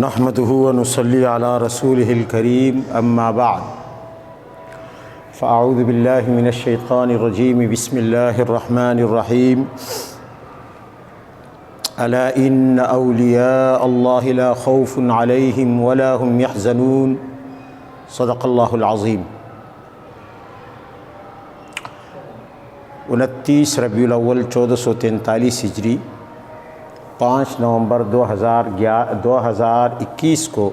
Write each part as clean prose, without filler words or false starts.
نحمده ونصلي على رسوله الكريم اما بعد فاعوذ بالله من الشيطان الرجيم بسم الله الرحمن الرحيم الا ان اولياء الله لا خوف عليهم ولا هم يحزنون صدق الله العظيم۔ 29 ربیع الاول 1443 ہجری، 5 نومبر 2021 کو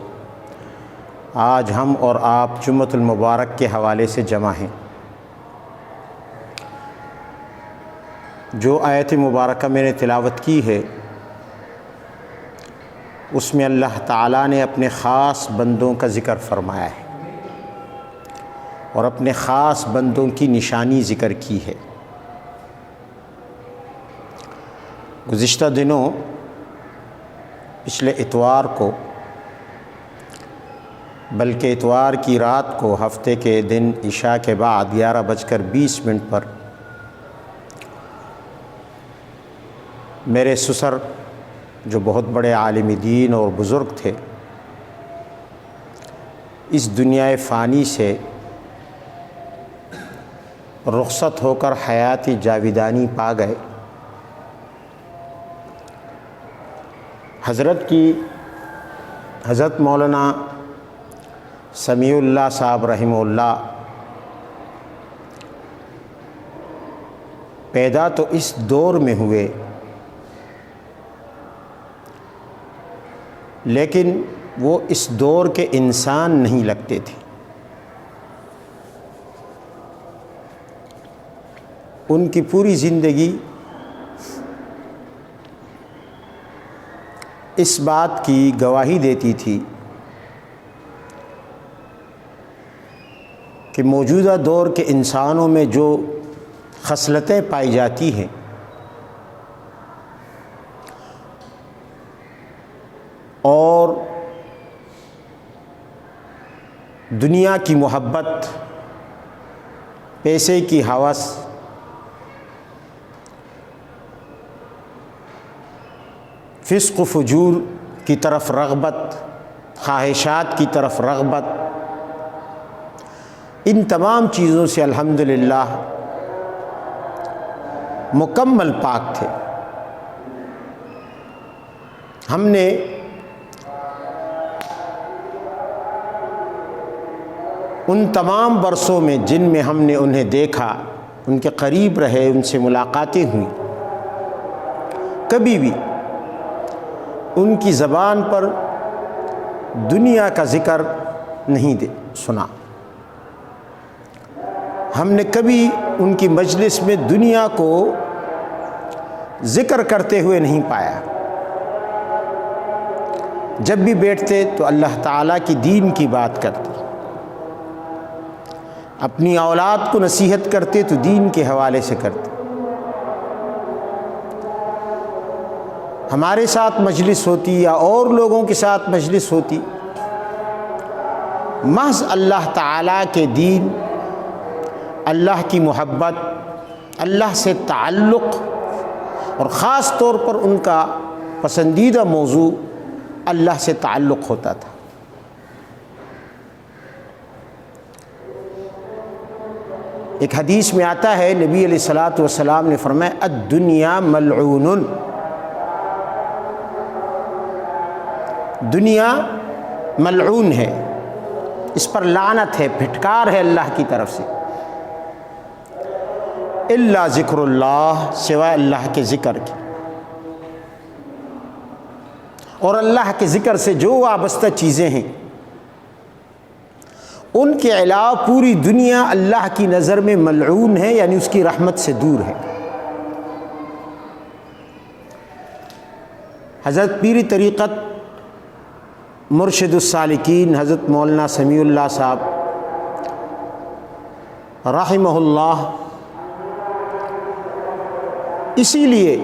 آج ہم اور آپ جمعۃ المبارک کے حوالے سے جمع ہیں۔ جو آیت مبارکہ میں نے تلاوت کی ہے اس میں اللہ تعالیٰ نے اپنے خاص بندوں کا ذکر فرمایا ہے اور اپنے خاص بندوں کی نشانی ذکر کی ہے۔ گزشتہ دنوں پچھلے اتوار کو، بلکہ اتوار کی رات کو، ہفتے کے دن عشاء کے بعد 11:20 پر میرے سسر جو بہت بڑے عالم دین اور بزرگ تھے، اس دنیا فانی سے رخصت ہو کر حیات جاویدانی پا گئے۔ حضرت مولانا سمیع اللہ صاحب رحمہ اللہ پیدا تو اس دور میں ہوئے، لیکن وہ اس دور کے انسان نہیں لگتے تھے۔ ان کی پوری زندگی اس بات کی گواہی دیتی تھی کہ موجودہ دور کے انسانوں میں جو خصلتیں پائی جاتی ہیں اور دنیا کی محبت، پیسے کی ہوس، فسق و فجور کی طرف رغبت، خواہشات کی طرف رغبت، ان تمام چیزوں سے الحمدللہ مکمل پاک تھے۔ ہم نے ان تمام برسوں میں جن میں ہم نے انہیں دیکھا، ان کے قریب رہے، ان سے ملاقاتیں ہوئیں، کبھی بھی ان کی زبان پر دنیا کا ذکر نہیں سنا۔ ہم نے کبھی ان کی مجلس میں دنیا کو ذکر کرتے ہوئے نہیں پایا۔ جب بھی بیٹھتے تو اللہ تعالیٰ کی دین کی بات کرتے، اپنی اولاد کو نصیحت کرتے تو دین کے حوالے سے کرتے۔ ہمارے ساتھ مجلس ہوتی یا اور لوگوں کے ساتھ مجلس ہوتی، محض اللہ تعالیٰ کے دین، اللہ کی محبت، اللہ سے تعلق، اور خاص طور پر ان کا پسندیدہ موضوع اللہ سے تعلق ہوتا تھا۔ ایک حدیث میں آتا ہے، نبی علیہ الصلاۃ والسلام نے فرمایا الدنیا ملعون، دنیا ملعون ہے، اس پر لعنت ہے، پھٹکار ہے اللہ کی طرف سے، الا ذکر اللہ، سوائے اللہ کے ذکر کی، اور اللہ کے ذکر سے جو وابستہ چیزیں ہیں ان کے علاوہ پوری دنیا اللہ کی نظر میں ملعون ہے، یعنی اس کی رحمت سے دور ہے۔ حضرت پیر طریقت مرشد السالکین حضرت مولانا سمیع اللہ صاحب رحمہ اللہ اسی لیے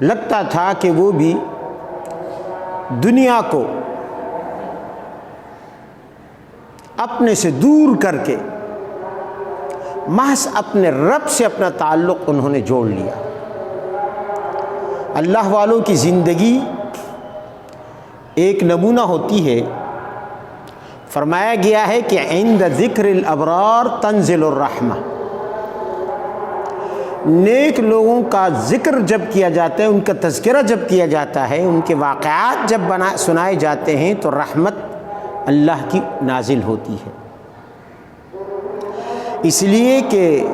لگتا تھا کہ وہ بھی دنیا کو اپنے سے دور کر کے محض اپنے رب سے اپنا تعلق انہوں نے جوڑ لیا۔ اللہ والوں کی زندگی ایک نمونہ ہوتی ہے. فرمایا گیا ہے کہ عند ذکر الابرار تنزل الرحمہ. نیک لوگوں کا ذکر جب کیا جاتا ہے، ان کا تذکرہ جب کیا جاتا ہے، ان کے واقعات جب سنائے جاتے ہیں تو رحمت اللہ کی نازل ہوتی ہے. اس لیے کہ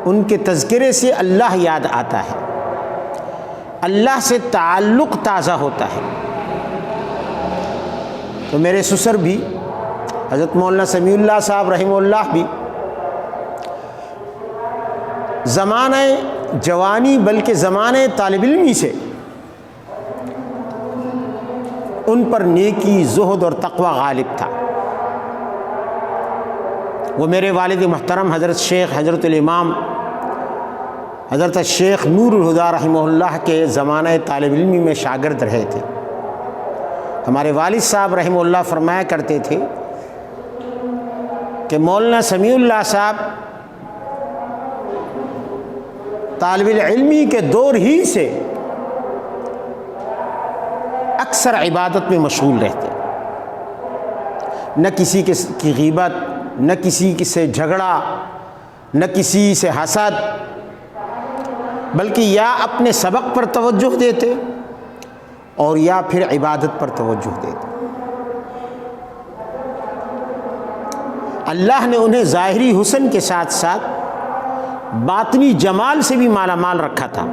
ان کے تذکرے سے اللہ یاد آتا ہے، اللہ سے تعلق تازہ ہوتا ہے. تو میرے سسر بھی حضرت مولانا سمیع اللہ صاحب رحمہ اللہ بھی زمانہ جوانی بلکہ زمانہ طالب علمی سے ان پر نیکی، زہد اور تقوی غالب تھا. وہ میرے والد محترم حضرت شیخ حضرت الامام حضرت شیخ نور الہدیٰ رحمہ اللہ کے زمانہ طالب علمی میں شاگرد رہے تھے. ہمارے والد صاحب رحمہ اللہ فرمایا کرتے تھے کہ مولانا سمیع اللہ صاحب طالب علمی کے دور ہی سے اکثر عبادت میں مشغول رہتے، نہ کسی کی غیبت، نہ کسی سے جھگڑا، نہ کسی سے حسد، بلکہ یا اپنے سبق پر توجہ دیتے اور یا پھر عبادت پر توجہ دیتے. اللہ نے انہیں ظاہری حسن کے ساتھ ساتھ باطنی جمال سے بھی مالا مال رکھا تھا.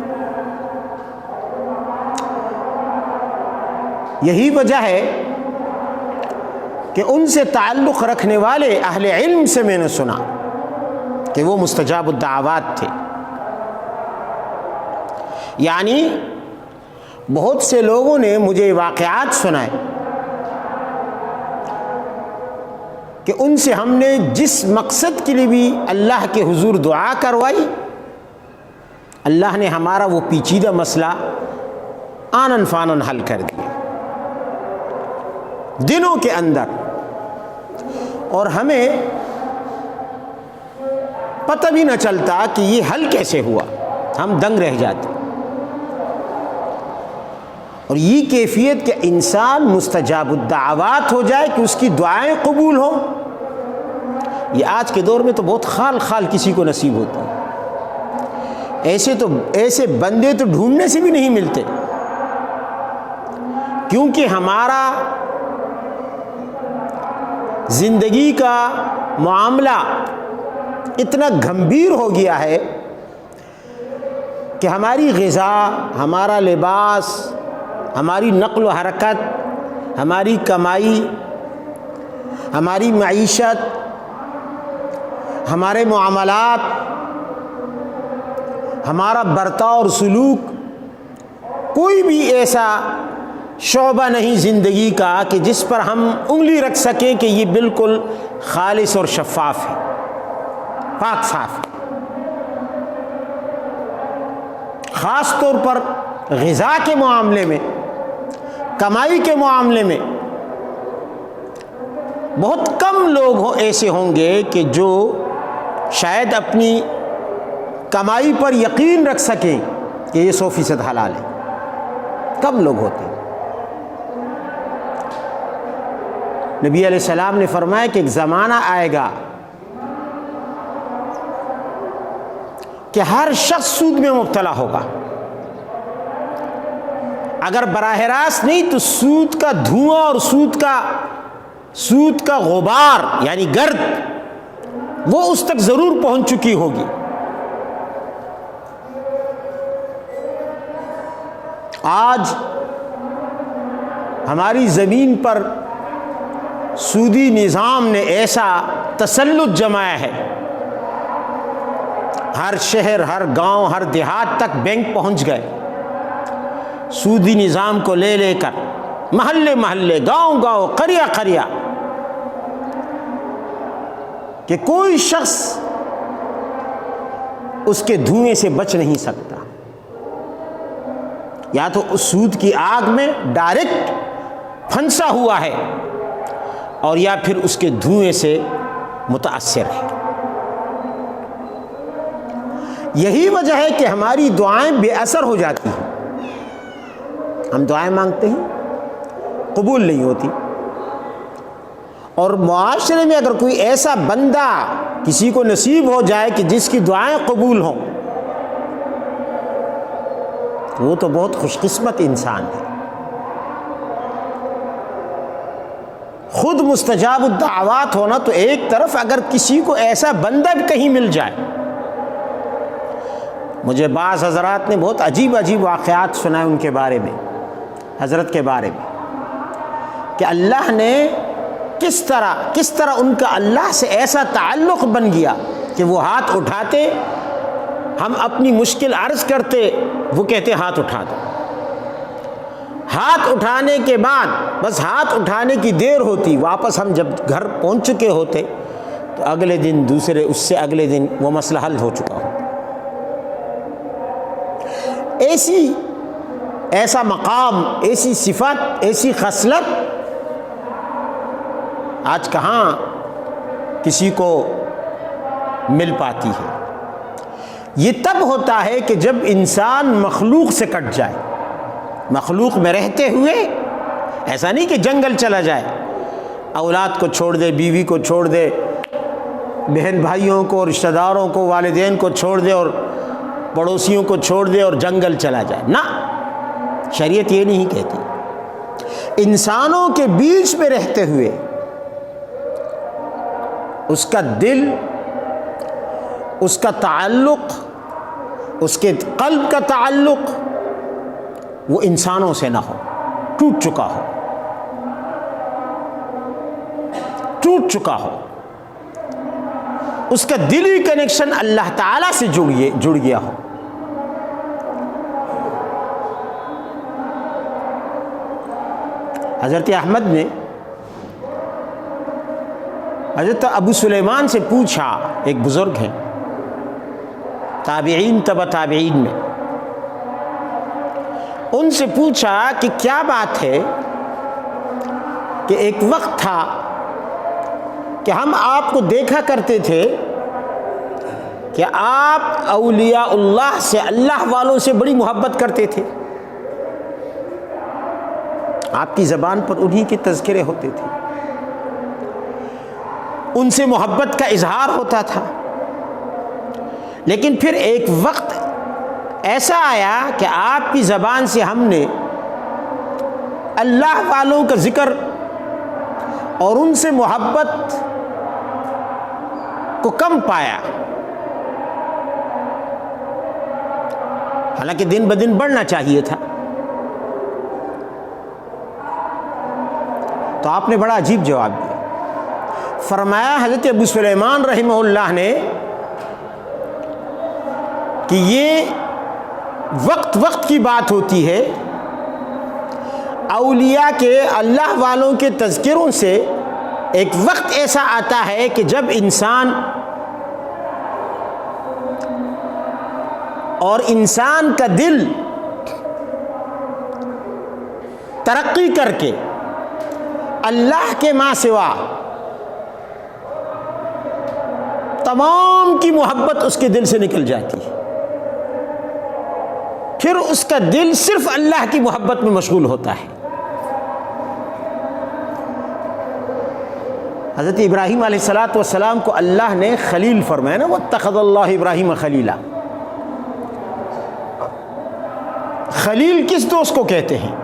یہی وجہ ہے کہ ان سے تعلق رکھنے والے اہل علم سے میں نے سنا کہ وہ مستجاب الدعوات تھے. یعنی بہت سے لوگوں نے مجھے واقعات سنائے کہ ان سے ہم نے جس مقصد کے لیے بھی اللہ کے حضور دعا کروائی، اللہ نے ہمارا وہ پیچیدہ مسئلہ آنن فانن حل کر دیا دنوں کے اندر، اور ہمیں پتہ بھی نہ چلتا کہ یہ حل کیسے ہوا، ہم دنگ رہ جاتے. اور یہ کیفیت کہ انسان مستجاب الدعوات ہو جائے، کہ اس کی دعائیں قبول ہوں، یہ آج کے دور میں تو بہت خال خال کسی کو نصیب ہوتی ہے. ایسے بندے تو ڈھونڈنے سے بھی نہیں ملتے، کیونکہ ہمارا زندگی کا معاملہ اتنا گمبھیر ہو گیا ہے کہ ہماری غذا، ہمارا لباس، ہماری نقل و حرکت، ہماری کمائی، ہماری معیشت، ہمارے معاملات، ہمارا برتاؤ اور سلوک، کوئی بھی ایسا شعبہ نہیں زندگی کا کہ جس پر ہم انگلی رکھ سکیں کہ یہ بالکل خالص اور شفاف ہے، پاک صاف ہے. خاص طور پر غذا کے معاملے میں، کمائی کے معاملے میں بہت کم لوگ ایسے ہوں گے کہ جو شاید اپنی کمائی پر یقین رکھ سکیں کہ یہ 100% حلال ہے. کم لوگ ہوتے ہیں. نبی علیہ السلام نے فرمایا کہ ایک زمانہ آئے گا کہ ہر شخص سود میں مبتلا ہوگا. اگر براہ راست نہیں تو سود کا دھواں اور سود کا غبار یعنی گرد وہ اس تک ضرور پہنچ چکی ہوگی. آج ہماری زمین پر سودی نظام نے ایسا تسلط جمایا ہے، ہر شہر، ہر گاؤں، ہر دیہات تک بینک پہنچ گئے. سودی نظام کو لے لے کر محلے محلے، گاؤں گاؤں، قریہ قریہ، کہ کوئی شخص اس کے دھوئیں سے بچ نہیں سکتا. یا تو اس سود کی آگ میں ڈائریکٹ پھنسا ہوا ہے اور یا پھر اس کے دھوئیں سے متاثر ہے. یہی وجہ ہے کہ ہماری دعائیں بے اثر ہو جاتی ہیں. ہم دعائیں مانگتے ہیں قبول نہیں ہوتی. اور معاشرے میں اگر کوئی ایسا بندہ کسی کو نصیب ہو جائے کہ جس کی دعائیں قبول ہوں تو وہ تو بہت خوش قسمت انسان ہے. خود مستجاب الدعوات ہونا تو ایک طرف، اگر کسی کو ایسا بندہ بھی کہیں مل جائے. مجھے بعض حضرات نے بہت عجیب عجیب واقعات سنائے ان کے بارے میں، حضرت کے بارے میں، کہ اللہ نے کس طرح ان کا اللہ سے ایسا تعلق بن گیا کہ وہ ہاتھ اٹھاتے، ہم اپنی مشکل عرض کرتے، وہ کہتے ہاتھ اٹھا دو. ہاتھ اٹھانے کے بعد بس ہاتھ اٹھانے کی دیر ہوتی، واپس ہم جب گھر پہنچ چکے ہوتے تو اگلے دن اس سے اگلے دن وہ مسئلہ حل ہو چکا ہوتا. ایسا مقام، ایسی صفت، ایسی خصلت آج کہاں کسی کو مل پاتی ہے. یہ تب ہوتا ہے کہ جب انسان مخلوق سے کٹ جائے. مخلوق میں رہتے ہوئے ایسا نہیں کہ جنگل چلا جائے، اولاد کو چھوڑ دے، بیوی کو چھوڑ دے، بہن بھائیوں کو، رشتہ داروں کو، والدین کو چھوڑ دے اور پڑوسیوں کو چھوڑ دے اور جنگل چلا جائے. نہ، شریعت یہ نہیں کہتی. انسانوں کے بیچ میں رہتے ہوئے اس کا دل، اس کا تعلق، اس کے قلب کا تعلق وہ انسانوں سے نہ ہو، ٹوٹ چکا ہو، اس کا دلی کنیکشن اللہ تعالیٰ سے جڑ گیا ہو. حضرت احمد نے حضرت ابو سلیمان سے پوچھا، ایک بزرگ ہیں تابعین تبع تابعین میں، ان سے پوچھا کہ کیا بات ہے کہ ایک وقت تھا کہ ہم آپ کو دیکھا کرتے تھے کہ آپ اولیاء اللہ سے، اللہ والوں سے بڑی محبت کرتے تھے، آپ کی زبان پر انہی کے تذکرے ہوتے تھے، ان سے محبت کا اظہار ہوتا تھا. لیکن پھر ایک وقت ایسا آیا کہ آپ کی زبان سے ہم نے اللہ والوں کا ذکر اور ان سے محبت کو کم پایا، حالانکہ دن بدن بڑھنا چاہیے تھا. تو آپ نے بڑا عجیب جواب دیا. فرمایا حضرت ابو سلیمان رحمہ اللہ نے کہ یہ وقت کی بات ہوتی ہے، اولیاء کے، اللہ والوں کے تذکروں سے ایک وقت ایسا آتا ہے کہ جب انسان اور انسان کا دل ترقی کر کے اللہ کے ماں سوا تمام کی محبت اس کے دل سے نکل جاتی ہے، پھر اس کا دل صرف اللہ کی محبت میں مشغول ہوتا ہے. حضرت ابراہیم علیہ السلام کو اللہ نے خلیل فرمایا نا، واتخذ اللہ ابراہیم خلیلا. خلیل کس دوست کو کہتے ہیں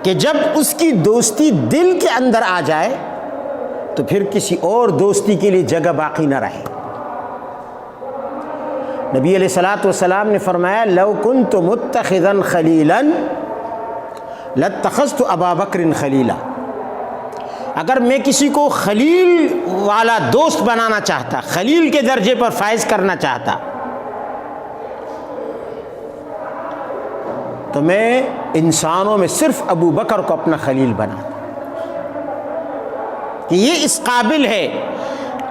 کہ جب اس کی دوستی دل کے اندر آ جائے تو پھر کسی اور دوستی کے لیے جگہ باقی نہ رہے. نبی علیہ السلام نے فرمایا، لو کنت متخذا خلیلا لاتخذت ابا بکر خلیلا. اگر میں کسی کو خلیل والا دوست بنانا چاہتا، خلیل کے درجے پر فائز کرنا چاہتا، تو میں انسانوں میں صرف ابو بکر کو اپنا خلیل بناتا، کہ یہ اس قابل ہے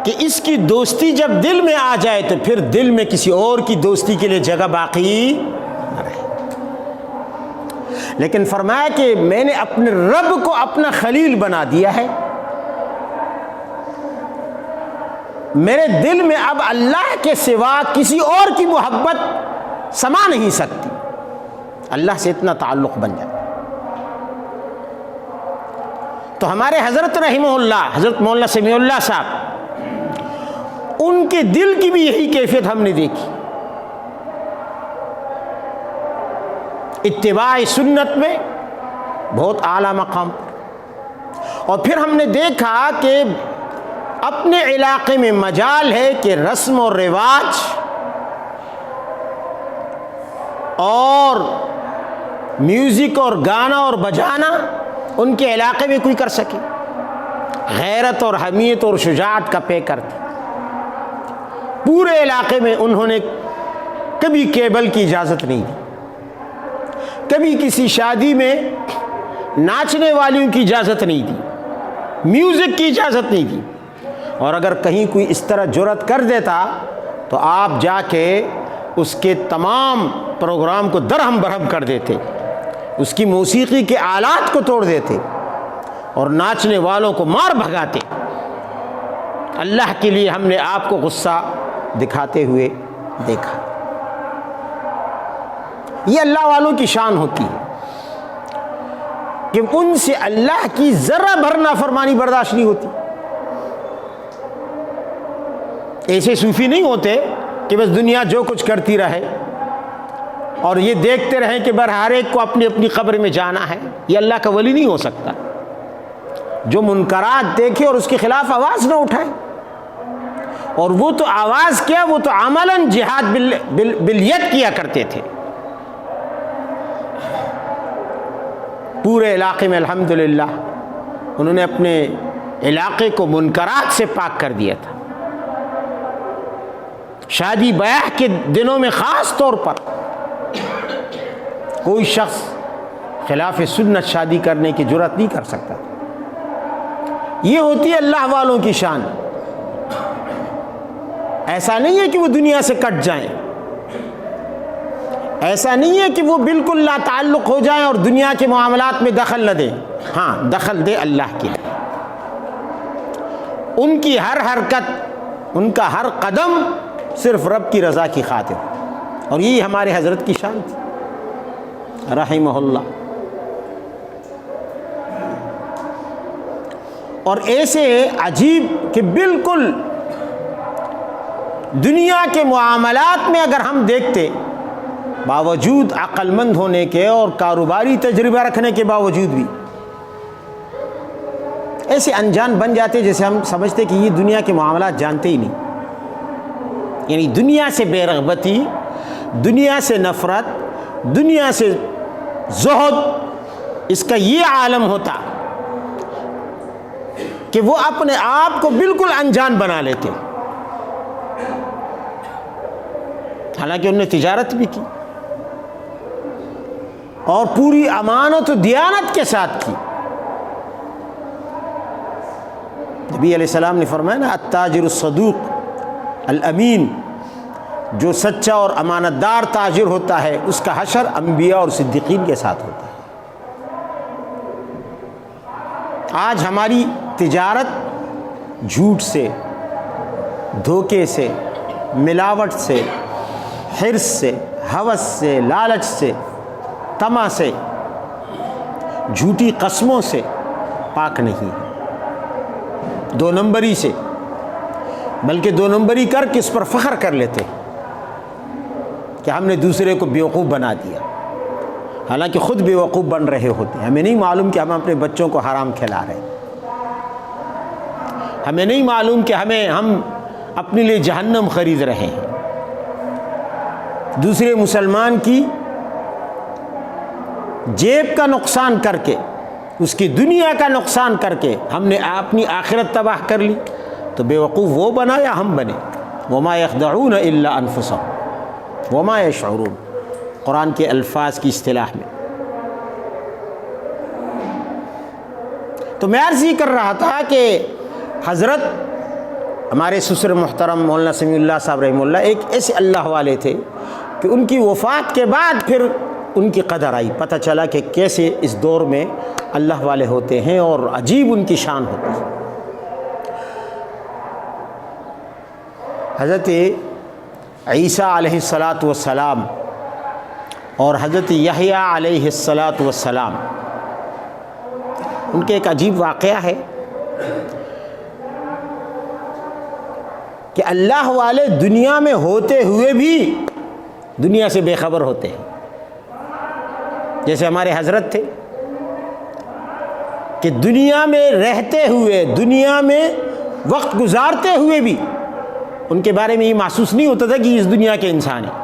کہ اس کی دوستی جب دل میں آ جائے تو پھر دل میں کسی اور کی دوستی کے لیے جگہ باقی نہ رہے. لیکن فرمایا کہ میں نے اپنے رب کو اپنا خلیل بنا دیا ہے، میرے دل میں اب اللہ کے سوا کسی اور کی محبت سما نہیں سکتی. اللہ سے اتنا تعلق بن جائے. تو ہمارے حضرت رحمہ اللہ، حضرت مولانا سمیع اللہ صاحب، ان کے دل کی بھی یہی کیفیت ہم نے دیکھی، اتباع سنت میں بہت اعلیٰ مقام پر۔ اور پھر ہم نے دیکھا کہ اپنے علاقے میں مجال ہے کہ رسم و رواج اور میوزک اور گانا اور بجانا ان کے علاقے میں کوئی کر سکے، غیرت اور حمیت اور شجاعت کا پیکر تھے۔ پورے علاقے میں انہوں نے کبھی کیبل کی اجازت نہیں دی، کبھی کسی شادی میں ناچنے والیوں کی اجازت نہیں دی، میوزک کی اجازت نہیں دی، اور اگر کہیں کوئی اس طرح جرأت کر دیتا تو آپ جا کے اس کے تمام پروگرام کو درہم برہم کر دیتے، اس کی موسیقی کے آلات کو توڑ دیتے اور ناچنے والوں کو مار بھگاتے۔ اللہ کے لیے ہم نے آپ کو غصہ دکھاتے ہوئے دیکھا۔ یہ اللہ والوں کی شان ہوتی ہے کہ ان سے اللہ کی ذرہ بھر نافرمانی برداشت نہیں ہوتی۔ ایسے صوفی نہیں ہوتے کہ بس دنیا جو کچھ کرتی رہے اور یہ دیکھتے رہیں کہ ہر ایک کو اپنی اپنی قبر میں جانا ہے۔ یہ اللہ کا ولی نہیں ہو سکتا جو منکرات دیکھے اور اس کے خلاف آواز نہ اٹھائے۔ اور وہ تو آواز کیا، وہ تو عملاً جہاد بالید کیا کرتے تھے۔ پورے علاقے میں الحمدللہ انہوں نے اپنے علاقے کو منکرات سے پاک کر دیا تھا۔ شادی بیاہ کے دنوں میں خاص طور پر کوئی شخص خلاف سنت شادی کرنے کی جرأت نہیں کر سکتا۔ یہ ہوتی ہے اللہ والوں کی شان۔ ایسا نہیں ہے کہ وہ دنیا سے کٹ جائیں، ایسا نہیں ہے کہ وہ بالکل لا تعلق ہو جائیں اور دنیا کے معاملات میں دخل نہ دیں۔ ہاں، دخل دے اللہ کے لیے۔ ان کی ہر حرکت، ان کا ہر قدم صرف رب کی رضا کی خاطر، اور یہی ہمارے حضرت کی شان تھی رحمہ اللہ۔ اور ایسے عجیب کہ بالکل دنیا کے معاملات میں اگر ہم دیکھتے، باوجود عقل مند ہونے کے اور کاروباری تجربہ رکھنے کے باوجود بھی ایسے انجان بن جاتے جیسے ہم سمجھتے کہ یہ دنیا کے معاملات جانتے ہی نہیں۔ یعنی دنیا سے بے رغبتی، دنیا سے نفرت، دنیا سے زہد، اس کا یہ عالم ہوتا کہ وہ اپنے آپ کو بالکل انجان بنا لیتے، حالانکہ انہوں نے تجارت بھی کی اور پوری امانت و دیانت کے ساتھ کی۔ نبی علیہ السلام نے فرمایا نا، التاجر الصدوق الامین، جو سچا اور امانت دار تاجر ہوتا ہے اس کا حشر انبیاء اور صدیقین کے ساتھ ہوتا ہے۔ آج ہماری تجارت جھوٹ سے، دھوکے سے، ملاوٹ سے، حرص سے، ہوس سے، لالچ سے، طمع سے، جھوٹی قسموں سے پاک نہیں ہے، دو نمبری سے، بلکہ دو نمبری کر کے اس پر فخر کر لیتے کہ ہم نے دوسرے کو بیوقوف بنا دیا، حالانکہ خود بیوقوف بن رہے ہوتے ہیں۔ ہمیں نہیں معلوم کہ ہم اپنے بچوں کو حرام کھلا رہے ہیں، ہمیں نہیں معلوم کہ ہم اپنے لیے جہنم خرید رہے ہیں۔ دوسرے مسلمان کی جیب کا نقصان کر کے، اس کی دنیا کا نقصان کر کے ہم نے اپنی آخرت تباہ کر لی، تو بے وقوف وہ بنا یا ہم بنے؟ وما يخدعون الا انفسهم وما يشعرون، قرآن کے الفاظ کی اصطلاح میں۔ تو میں عرض یہ کر رہا تھا کہ حضرت ہمارے سسر محترم مولانا سمیع اللہ صاحب رحمہ اللہ ایک ایسے اللہ والے تھے کہ ان کی وفات کے بعد پھر ان کی قدر آئی، پتہ چلا کہ کیسے اس دور میں اللہ والے ہوتے ہیں اور عجیب ان کی شان ہوتی ہے۔ حضرت عیسیٰ علیہ السلام اور حضرت یحییٰ علیہ السلام ان کے ایک عجیب واقعہ ہے کہ اللہ والے دنیا میں ہوتے ہوئے بھی دنیا سے بے خبر ہوتے ہیں. جیسے ہمارے حضرت تھے کہ دنیا میں رہتے ہوئے، دنیا میں وقت گزارتے ہوئے بھی ان کے بارے میں یہ محسوس نہیں ہوتا تھا کہ یہ اس دنیا کے انسان ہیں.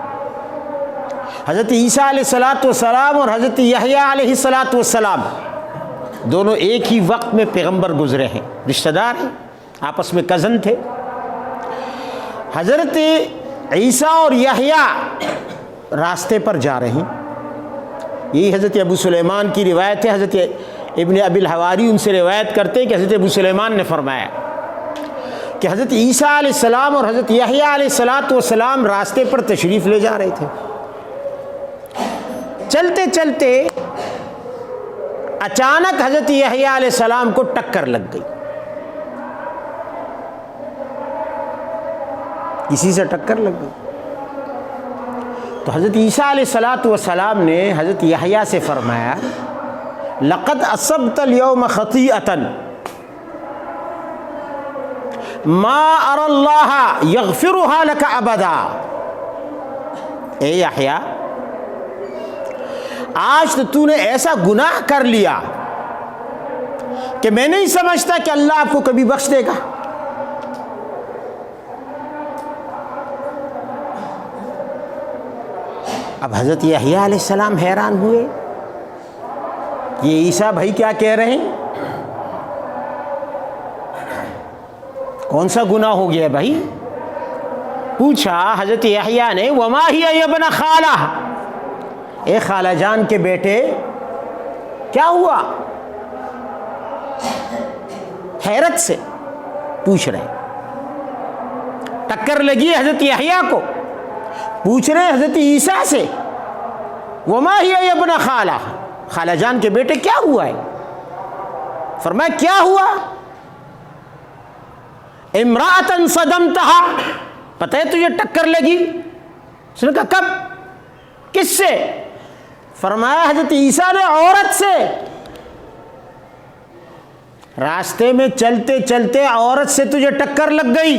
حضرت عیسیٰ علیہ الصلاۃ والسلام اور حضرت یحییٰ علیہ الصلاۃ والسلام دونوں ایک ہی وقت میں پیغمبر گزرے ہیں، رشتہ دار ہیں، آپس میں کزن تھے. حضرت عیسیٰ اور یحییٰ راستے پر جا رہے ہیں. یہی حضرت ابو سلیمان کی روایت ہے. حضرت ابن ابی الحواری ان سے روایت کرتے ہیں کہ حضرت ابو سلیمان نے فرمایا کہ حضرت عیسیٰ علیہ السلام اور حضرت یحییٰ علیہ الصلاۃ والسلام راستے پر تشریف لے جا رہے تھے. چلتے چلتے اچانک حضرت یحییٰ علیہ السلام کو ٹکر لگ گئی. کسی سے ٹکر لگ گئی تو حضرت عیسیٰ علیہ الصلاۃ والسلام نے حضرت یحییٰ سے فرمایا لقد اصبت اليوم خطیئۃ ما اری اللہ یغفرها لك ابدا. اے یحییٰ، آج تو نے ایسا گناہ کر لیا کہ میں نہیں سمجھتا کہ اللہ آپ کو کبھی بخش دے گا. اب حضرت یحییٰ علیہ السلام حیران ہوئے، یہ عیسیٰ بھائی کیا کہہ رہے ہیں؟ کون سا گناہ ہو گیا بھائی؟ پوچھا حضرت یحییٰ نے وما ہی یا ابن خالہ، اے خالہ جان کے بیٹے کیا ہوا؟ حیرت سے پوچھ رہے، ٹکر لگی حضرت یحییٰ کو، پوچھ رہے حضرت عیسیٰ سے وما ہی یا ابن خالہ، خالہ جان کے بیٹے کیا ہوا ہے؟ فرمایا کیا ہوا؟ امرأۃ صدمتها، پتہ ہے تجھے ٹکر لگی؟ اس نے کہا کب؟ کس سے؟ فرمایا حضرت عیسیٰ نے عورت سے. راستے میں چلتے چلتے عورت سے تجھے ٹکر لگ گئی.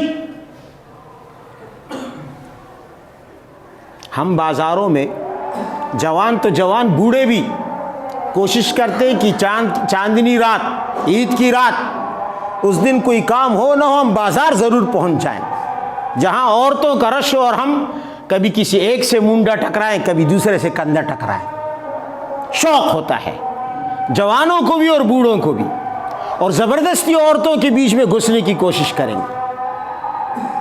ہم بازاروں میں جوان تو جوان بوڑھے بھی کوشش کرتے ہیں کہ چاندنی رات، عید کی رات، اس دن کوئی کام ہو نہ ہو ہم بازار ضرور پہنچ جائیں، جہاں عورتوں کا رش ہو اور ہم کبھی کسی ایک سے منڈا ٹکرائیں، کبھی دوسرے سے کندھا ٹکرائیں. شوق ہوتا ہے جوانوں کو بھی اور بوڑھوں کو بھی، اور زبردستی عورتوں کے بیچ میں گھسنے کی کوشش کریں گے.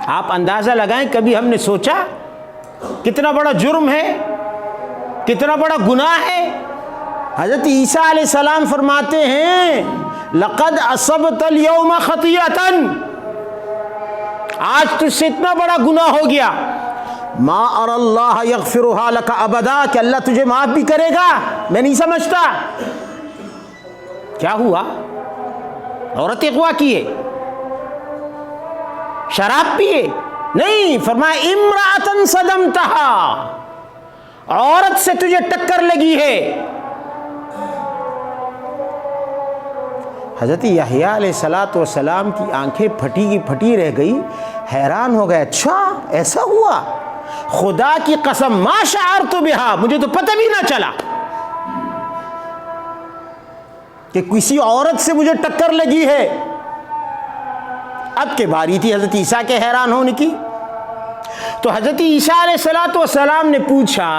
آپ اندازہ لگائیں کبھی ہم نے سوچا کتنا بڑا جرم ہے، کتنا بڑا گناہ ہے. حضرت عیسیٰ علیہ السلام فرماتے ہیں لقد اصبت اليوم خطیئۃ، آج تجھ سے اتنا بڑا گناہ ہو گیا ما اری اللہ یغفرها لك ابدا، کہ اللہ تجھے معاف بھی کرے گا میں نہیں سمجھتا. کیا ہوا؟ عورت اغوا کیے، شراب پیے؟ نہیں، فرمایا امرأۃ صدمتها، عورت سے تجھے ٹکر لگی ہے. حضرت یحییٰ علیہ الصلاۃ والسلام کی آنکھیں پھٹی کی پھٹی رہ گئی، حیران ہو گئے، اچھا ایسا ہوا؟ خدا کی قسم ما شعرت بہا، مجھے تو پتہ بھی نہ چلا کہ کسی عورت سے مجھے ٹکر لگی ہے. اب کے باری تھی حضرت عیسیٰ کے حیران ہونے کی. تو حضرت عیسیٰ علیہ الصلاۃ والسلام نے پوچھا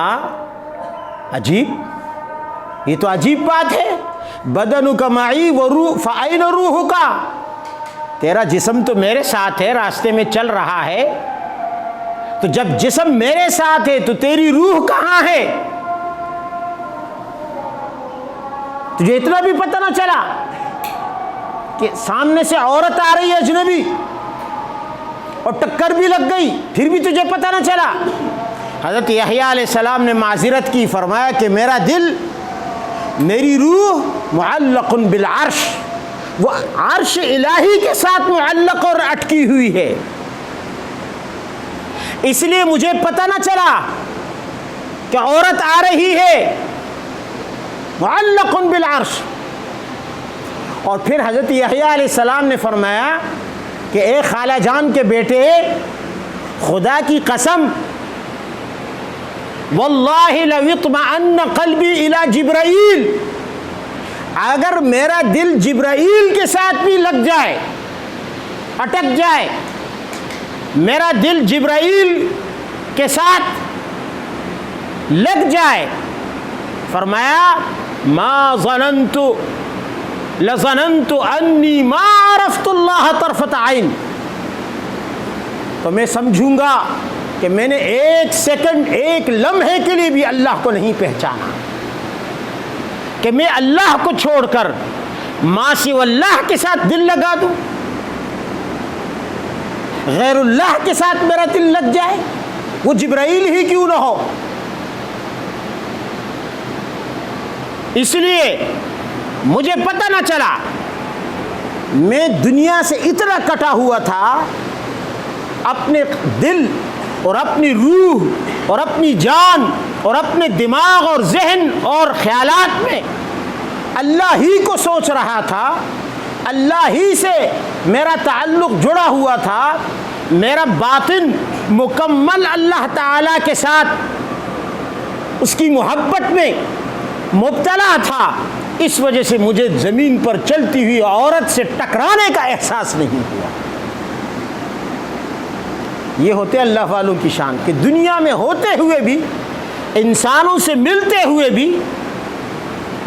عجیب، یہ تو عجیب بات ہے، بدنک معی فأین روحک، تیرا جسم تو میرے ساتھ ہے، راستے میں چل رہا ہے، تو جب جسم میرے ساتھ ہے تو تیری روح کہاں ہے؟ تجھے اتنا بھی پتہ نہ چلا کہ سامنے سے عورت آ رہی ہے اجنبی اور ٹکر بھی لگ گئی، پھر بھی تجھے پتہ نہ چلا؟ حضرت یحییٰ علیہ السلام نے معذرت کی، فرمایا کہ میرا دل، میری روح معلق بالعرش، وہ عرش الہی کے ساتھ معلق اور اٹکی ہوئی ہے، اس لیے مجھے پتہ نہ چلا کہ عورت آ رہی ہے. معلق بالعرش. اور پھر حضرت یحییٰ علیہ السلام نے فرمایا کہ اے خالہ جان کے بیٹے، خدا کی قسم، واللہ لو اطمأن قلبی الی جبرائیل، اگر میرا دل جبرائیل کے ساتھ بھی لگ جائے، اٹک جائے، میرا دل جبرائیل کے ساتھ لگ جائے، فرمایا ما ظننت لظننت انی ما عرفت اللہ طرفۃ عین، تو میں سمجھوں گا کہ میں نے ایک سیکنڈ، ایک لمحے کے لیے بھی اللہ کو نہیں پہچانا، کہ میں اللہ کو چھوڑ کر ما سوی اللہ کے ساتھ دل لگا دوں، غیر اللہ کے ساتھ میرا دل لگ جائے، وہ جبرائیل ہی کیوں نہ ہو۔ اس لیے مجھے پتہ نہ چلا، میں دنیا سے اتنا کٹا ہوا تھا، اپنے دل اور اپنی روح اور اپنی جان اور اپنے دماغ اور ذہن اور خیالات میں اللہ ہی کو سوچ رہا تھا، اللہ ہی سے میرا تعلق جڑا ہوا تھا، میرا باطن مکمل اللہ تعالیٰ کے ساتھ اس کی محبت میں مبتلا تھا، اس وجہ سے مجھے زمین پر چلتی ہوئی عورت سے ٹکرانے کا احساس نہیں ہوا۔ یہ ہوتے اللہ والوں کی شان کہ دنیا میں ہوتے ہوئے بھی، انسانوں سے ملتے ہوئے بھی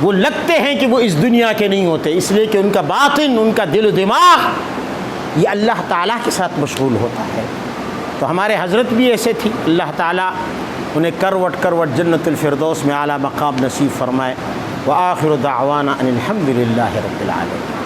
وہ لگتے ہیں کہ وہ اس دنیا کے نہیں ہوتے، اس لیے کہ ان کا باطن، ان کا دل و دماغ یہ اللہ تعالیٰ کے ساتھ مشغول ہوتا ہے۔ تو ہمارے حضرت بھی ایسے تھی، اللہ تعالیٰ انہیں کروٹ کروٹ جنت الفردوس میں اعلیٰ مقام نصیب فرمائے۔ وآخر دعوانا ان الحمد للہ رب العالمین۔